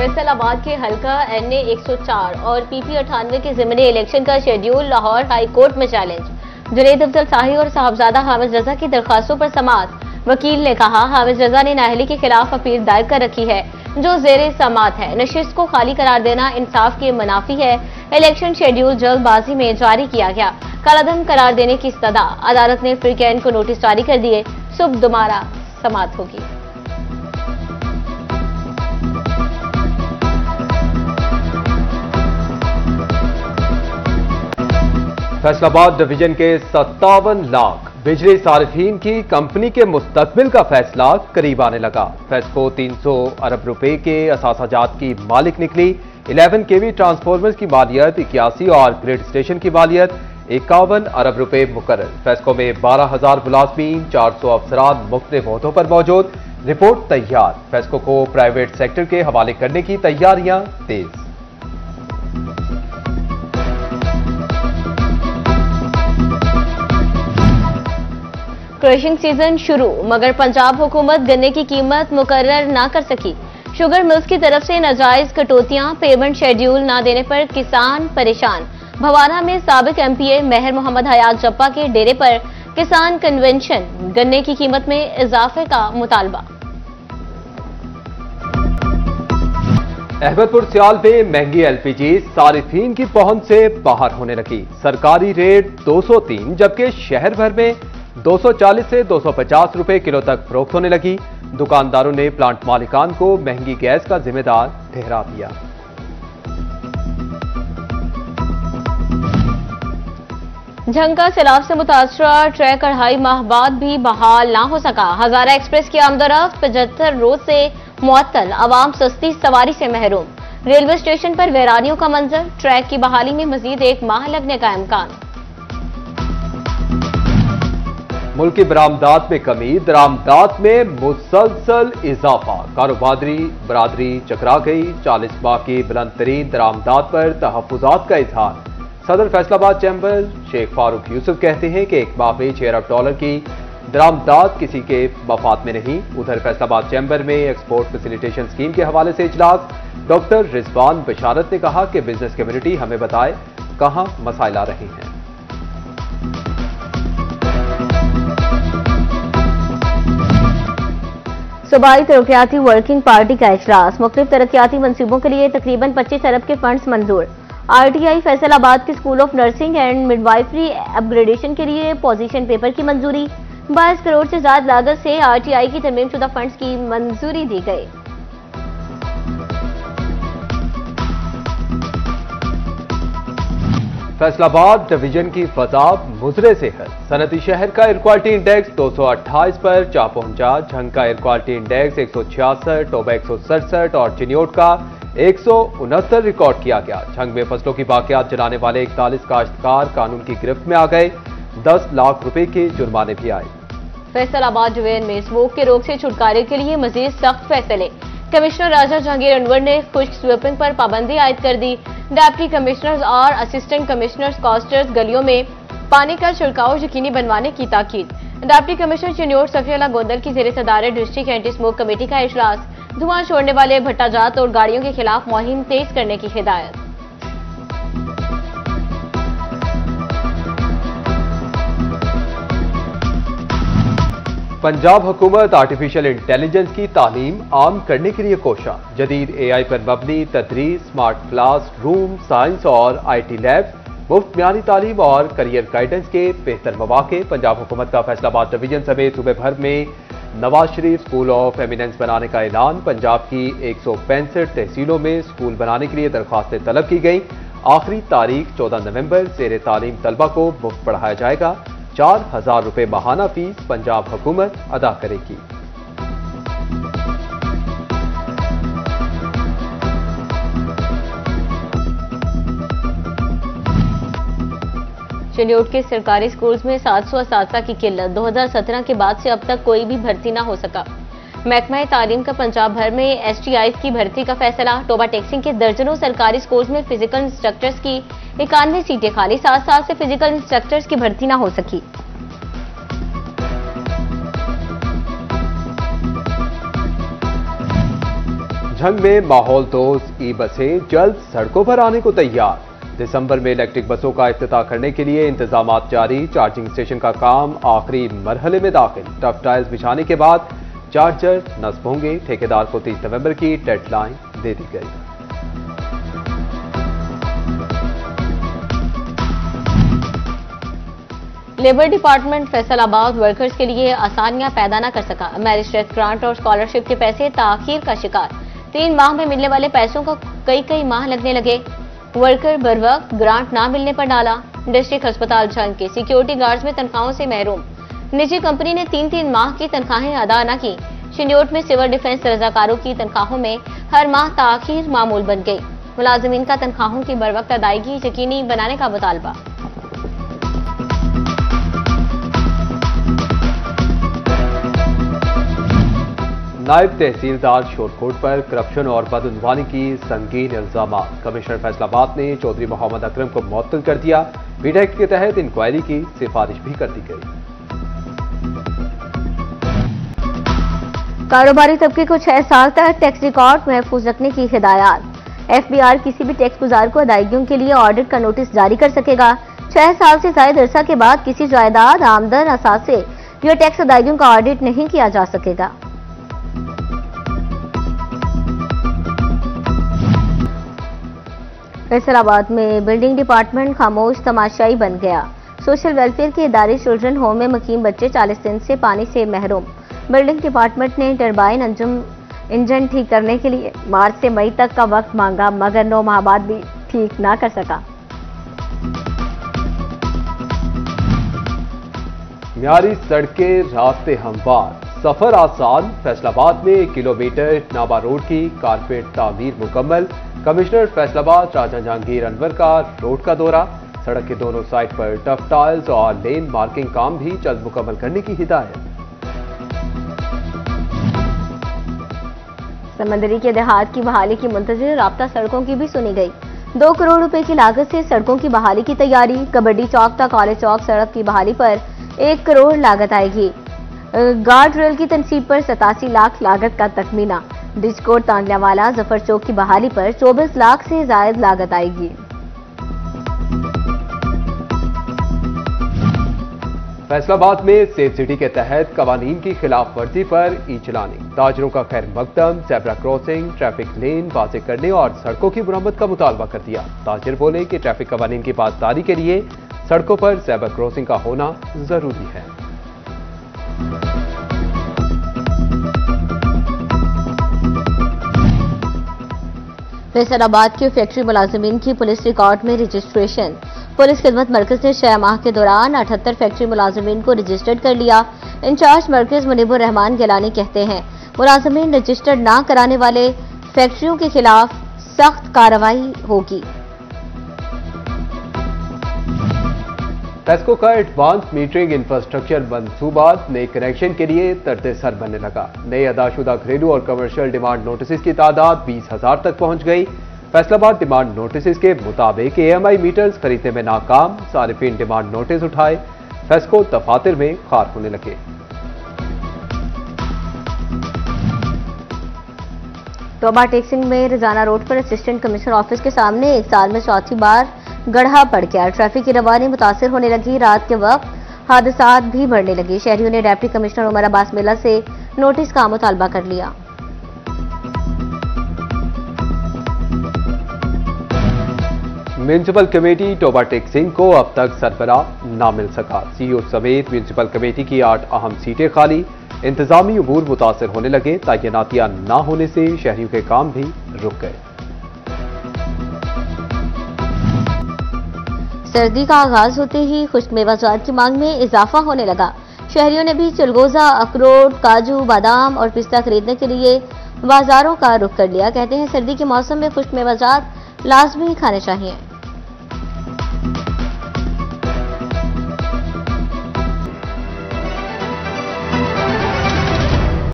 फैसलाबाद के हल्का NA 104 और PP 98 के ज़िमनी इलेक्शन का शेड्यूल लाहौर हाई कोर्ट में चैलेंज। जुनैद अफजल शाही और साहबजादा हामिद रजा की दरखास्तों पर समाअत। वकील ने कहा हामिद रजा ने नाअहली के खिलाफ अपील दायर कर रखी है जो ज़ेरे समाअत है। नशिस्त को खाली करार देना इंसाफ के मुनाफी है। इलेक्शन शेड्यूल जल्दबाजी में जारी किया गया। कालाधन करार देने की इस्तदा। अदालत ने फ्रीकैन को नोटिस जारी कर दिए। सुबह दोबारा समाअत होगी। फैसलाबाद डिवीजन के 57 लाख बिजली सारिफीन की कंपनी के मुस्तकबिल का फैसला करीब आने लगा। फेस्को 300 अरब रुपए के असासाजात की मालिक निकली। 11 केवी ट्रांसफॉर्मर्स की मालियत 81 और ग्रिड स्टेशन की मालियत 51 अरब रुपए मुकर्रर। फेस्को में 12,000 मुलाजमीन, 400 अफसरान मुख्तलिफ ओहदों पर मौजूद। रिपोर्ट तैयार। फेस्को को प्राइवेट सेक्टर के हवाले करने की तैयारियां तेज। क्रशिंग सीजन शुरू मगर पंजाब हुकूमत गन्ने की कीमत मुकर्रर ना कर सकी। शुगर मिल्स की तरफ से नाजायज कटौतियां, पेमेंट शेड्यूल ना देने पर किसान परेशान। भवाना में साबिक MPA मेहर मोहम्मद हयात जप्पा के डेरे पर किसान कन्वेंशन। गन्ने की कीमत में इजाफे का मुतालबा। अहमदपुर सियाल में महंगी LPG सारिफीन की पहुंच से बाहर होने लगी। सरकारी रेट 203 जबकि शहर भर में 240 से 250 रुपए किलो तक फरोख्त होने लगी। दुकानदारों ने प्लांट मालिकान को महंगी गैस का जिम्मेदार ठहरा दिया। झंका सैलाब से मुतासरा ट्रैक 2.5 माह बाद भी बहाल ना हो सका। हजारा एक्सप्रेस की आमदोरफ्त 75 रोज से मुअत्तल। आवाम सस्ती सवारी से महरूम। रेलवे स्टेशन पर वीरानियों का मंजर। ट्रैक की बहाली में मजीद 1 माह लगने का इम्कान। मुल्की बरामदात में कमी, दरामदात में मुसलसल इजाफा। कारोबारी बरादरी चकरा गई। 40 माह की बुलंद तरीन दरामदात पर तहफ्फुजात का इजहार। सदर फैसलाबाद चैम्बर शेख फारूक यूसुफ कहते हैं कि 1 माह में 6 अरब डॉलर की दरामदात किसी के मफाद में नहीं। उधर फैसलाबाद चैम्बर में एक्सपोर्ट फैसिलिटेशन स्कीम के हवाले से इजलास। डॉक्टर रिजवान बशारत ने कहा कि बिजनेस कम्युनिटी हमें बताए कहां मसाइल आ रहे हैं। सूबाई तरक्याती वर्किंग पार्टी का इजलास। मुख्तलिफ तरक्याती मंसूबों के लिए तकरीबन 25 अरब के फंड्स मंजूर। RTI फैसलाबाद के school of nursing and midwifery upgradation के लिए पोजीशन पेपर की मंजूरी। 22 करोड़ से ज्यादा लागत से RTI की तरमीम शुदा फंड्स की मंजूरी दी गई। फैसलाबाद डिवीजन की फजा मुजरे से है। सनती शहर का एयर क्वालिटी इंडेक्स 228 पर जा पहुंचा। झंका एयर क्वालिटी इंडेक्स 166, टोबा 167 और चिन्योट का 169 रिकॉर्ड किया गया। झंग में फसलों की बाकियात जलाने वाले 41 काश्तकार कानून की गिरफ्त में आ गए। 10 लाख रुपए के जुर्माने भी आए। फैसलाबाद डिवीजन में स्मोक के रोग से छुटकारे के लिए मजीद सख्त फैसले। कमिश्नर राजा जहांगीर अनवर ने खुश्क स्वीपिंग पर पाबंदी आयद कर दी। डिप्टी कमिश्नर्स और असिस्टेंट कमिश्नर्स कॉस्टर्स गलियों में पानी का छिड़काव यकीनी बनवाने की ताकीद। डिप्टी कमिश्नर चिन्योट सफिया गोंदल की जेर सदारत डिस्ट्रिक्ट एंटी स्मोक कमेटी का इजलास। धुआं छोड़ने वाले भट्टाजात और गाड़ियों के खिलाफ मुहिम तेज करने की हिदायत। पंजाब हुकूमत आर्टिफिशियल इंटेलिजेंस की तालीम आम करने के लिए कोशा। जदीद AI पर मबनी तदरीस, स्मार्ट क्लास रूम, साइंस और IT लैब, मुफ्त म्यानी तालीम और करियर गाइडेंस के बेहतर मौके। पंजाब हुकूमत का फैसलाबाद डिवीजन समेत सूबे भर में Nawaz Sharif school of eminence बनाने का ऐलान। पंजाब की 165 तहसीलों में स्कूल बनाने के लिए दरख्वास्तें तलब की गई। आखिरी तारीख 14 नवंबर। ज़ेर तालीम तलबा को मुफ्त पढ़ाया जाएगा। 4,000 रुपए माहाना फीस पंजाब हुकूमत अदा करेगी। चिन्योट के सरकारी स्कूल्स में 700 असातिज़ा की किल्लत। 2017 के बाद से अब तक कोई भी भर्ती न हो सका। महकमा तालीम का पंजाब भर में STIs की भर्ती का फैसला। टोबा टेक्सिंग के दर्जनों सरकारी स्कूल्स में फिजिकल इंस्ट्रक्टर्स की 91 सीटें खाली। 7 साल से फिजिकल इंस्ट्रक्टर्स की भर्ती न हो सकी। तालझंग में माहौल दोस्त ई बसें जल्द सड़कों पर आने को तैयार। दिसंबर में इलेक्ट्रिक बसों का इफ्तिताह करने के लिए इंतजामात जारी। चार्जिंग स्टेशन का काम आखिरी मरहले में दाखिल। टफ टाइल्स बिछाने के बाद चार्जर नस्ब होंगे। ठेकेदार को 30 नवंबर की डेडलाइन दे दी गई। लेबर डिपार्टमेंट फैसलाबाद वर्कर्स के लिए आसानियां पैदा न कर सका। मैरिज ग्रांट और स्कॉलरशिप के पैसे ताखीर का शिकार। 3 माह में मिलने वाले पैसों को कई माह लगने लगे। वर्कर बरवक्त ग्रांट ना मिलने पर डाला। डिस्ट्रिक्ट अस्पताल झंग के सिक्योरिटी गार्ड्स में तनख्वाहों से महरूम। निजी कंपनी ने 3 माह की तनख्वाहें अदा न की। शिन्योट में सिविल डिफेंस रजाकारों की तनख्वाहों में हर माह ताखीर मामूल बन गई। मुलाजिमीन का तनख्वाहों की बरवक्त अदायगी यकीनी बनाने का मुतालबा। नायब तहसीलदार शोरकोट पर करप्शन और बदउनवानी की संगीन इल्जाम। कमिश्नर फैसलाबाद ने चौधरी मोहम्मद अकरम को मुअत्तल कर दिया। बीड एक्ट के तहत इंक्वायरी की सिफारिश भी कर दी गई। कारोबारी तबके को 6 साल तक टैक्स रिकॉर्ड महफूज रखने की हिदायत। एफबीआर किसी भी टैक्स गुजार को अदायगियों के लिए ऑडिट का नोटिस जारी कर सकेगा। 6 साल से जायद अरसा के बाद किसी जायदाद, आमदन, असासे या टैक्स अदायगियों का ऑडिट नहीं किया जा सकेगा। फैसलाबाद में बिल्डिंग डिपार्टमेंट खामोश तमाशाई बन गया। सोशल वेलफेयर के इदारे चिल्ड्रन होम में मुकीम बच्चे 40 दिन से पानी से महरूम। बिल्डिंग डिपार्टमेंट ने टरबाइन इंजन ठीक करने के लिए मार्च से मई तक का वक्त मांगा, मगर 9 माह बाद भी ठीक ना कर सका। म्यारी सड़कें, रास्ते हमवार, सफर आसान। फैसलाबाद में 1 किलोमीटर नाबा रोड की कारपेट तामीर मुकम्मल। कमिश्नर फैसलाबाद राजा जहांगीर अनवर का रोड का दौरा। सड़क के दोनों साइड पर टफ टाइल्स और लेन मार्किंग काम भी जल्द मुकम्मल करने की हिदायत। समंदरी के देहात की बहाली की मुंतजिर राब्ता सड़कों की भी सुनी गई। 2 करोड़ रुपए की लागत से सड़कों की बहाली की तैयारी। कबड्डी चौक तक कॉलेज चौक सड़क की बहाली पर 1 करोड़ लागत आएगी। गार्ड रेल की तनसीब पर 87 लाख लागत का तखमीना। डिस्कोट तांगलावाला जफर चौक की बहाली पर 24 लाख से जायद लागत आएगी। फैसलाबाद में सेफ सिटी के तहत कवानीन की खिलाफ वर्जी पर ई चलानी। ताजरों का खैर मकदम, ज़ेब्रा क्रॉसिंग, ट्रैफिक लेन वाज़ेह करने और सड़कों की मुरम्मत का मुतालबा कर दिया। ताजिर बोले कि ट्रैफिक कवानीन की पासदारी के लिए सड़कों पर ज़ेब्रा क्रॉसिंग का होना जरूरी है। फैसलाबाद के फैक्ट्री मुलाजिमीन की पुलिस रिकॉर्ड में रजिस्ट्रेशन। पुलिस खिदमत मरकज ने 6 माह के दौरान 78 फैक्ट्री मुलाजिमीन को रजिस्टर्ड कर लिया। इंचार्ज मरकज मुनीबुर रहमान गिलानी कहते हैं मुलाजिमीन रजिस्टर्ड ना कराने वाले फैक्ट्रियों के खिलाफ सख्त कार्रवाई होगी। टेस्को का एडवांस मीटरिंग इंफ्रास्ट्रक्चर मंसूबा नए कनेक्शन के लिए तर्द-ए-सर बनने लगा। नए अदाशुदा घरेलू और कमर्शियल डिमांड नोटिस की तादाद 20,000 तक पहुंच गई। फैसलाबाद डिमांड नोटिस के मुताबिक AMI मीटर्स खरीदने में नाकाम। सारिफीन डिमांड नोटिस उठाए। फेस्को दफातर में खार होने लगे। टोबा टेक्सिंग में रजाना रोड पर असिस्टेंट कमिश्नर ऑफिस के सामने 1 साल में चौथी बार गड्ढा पड़ गया। ट्रैफिक की रवानी मुतासिर होने लगी। रात के वक्त हादसात भी बढ़ने लगे। शहरियों ने डिप्टी कमिश्नर उमर अब्बास मिल्ला से नोटिस का मुतालबा कर लिया। म्यूनिसिपल कमेटी टोबा टेक्सिंग को अब तक सरबराह ना मिल सका। CEO समेत म्यूनिसिपल कमेटी की 8 अहम सीटें खाली। इंतजामी उमूर मुतासिर होने लगे। तैनातियां ना होने से शहरियों के काम भी रुक गए। सर्दी का आगाज होते ही खुश्क मेवाजात की मांग में इजाफा होने लगा। शहरियों ने भी चिलगोजा, अखरोट, काजू, बादाम और पिस्ता खरीदने के लिए बाजारों का रुख कर लिया। कहते हैं सर्दी के मौसम में खुश्क मेवाजात लाजमी खाने चाहिए।